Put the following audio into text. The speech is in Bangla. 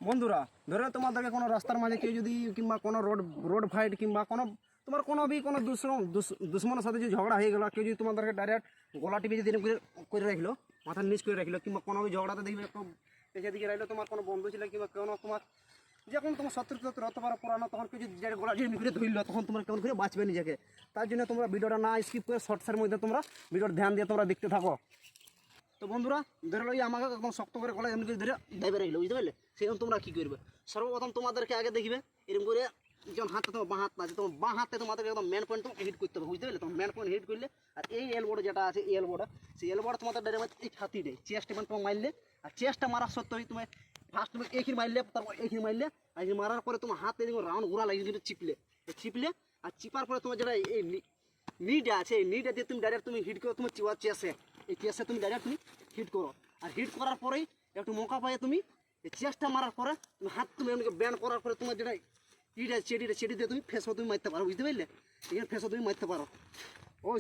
বন্ধুরা ধরে তোমাদেরকে কোনো রাস্তার মাঝে কেউ যদি কিংবা কোনো রোড ফাইট কিংবা কোনো তোমার কোনো দুশ্মনের সাথে যদি ঝগড়া হয়ে গেল, কেউ যদি তোমাদেরকে ডাইরেক্ট গলা টিপে যদি করে রাখলো, মাথার নিচ করে রাখলো, কিংবা কোনো ঝগড়াতে দেখবে একটু পেছনে দিকে রাখলো, তোমার কোনো বন্ধু ছিল কিংবা কোনো তোমার যখন তোমার শত্রু হতে পারো পুরানো, তখন কেউ যদি গলা যদি করে ধরলো, তখন তোমরা কেমন করে বাঁচবে নিজেকে। তার জন্য তোমরা ভিডিওটা না স্কিপ করে শর্টসের মধ্যে তোমরা ভিডিওর ধ্যান দিয়ে তোমরা দেখতে থাকো। তো বন্ধুরা ধরে লো আমাকে একদম শক্ত করে গলায় এমনি করে ধরে দাইবে রাখলো, বুঝতে পারলে? সেরকম তোমরা কী করবে, সর্বপ্রথম তোমাদেরকে আগে দেখবে এরকম করে যখন হাতটা তোমার বাঁ হাত আছে, তোমার বাঁ হাতে তোমাদেরকে একদম ম্যান পয়েন্ট তোমাকে হিট করতে হবে, বুঝতে পারলে? তোমার ম্যান পয়েন্ট হিট করলে আর এই এলবোর্ড যেটা আছে, এই এলবোর্ডটা, সেই এলবোর্ড তোমাদের ডাইরেক্ট এই ছাতি দেয় চেস্ট, মানে তোমার মারলে, আর চেস্টটা মারার সত্ত্বেই তুমি ফার্স্ট তুমি এইখানে মারলে, তারপর এইখানে মারলে, আর এই মারার পরে তোমার হাতে রাউন্ড ঘোরা লাগে কিন্তু চিপলে আর চিপার পরে তোমার যেটা এই নিডা আছে, এই নিডা দিয়ে তুমি ডাইরেক্ট তুমি হিট করো তোমার চেসে, এই চেসে তুমি ডাইরেক্ট তুমি হিট করো। আর হিট করার পরেই একটু মৌকা পাই তুমি এই চেষ্টা মারার পরে তুমি হাত তুমি এমনি ব্যান্ড করার পরে তোমার যেটা চেটি দিয়ে তুমি ফেসও তুমি মারতে পারো, বুঝতে পারলে? এখানে ফেসও তুমি মারতে পারো। ওই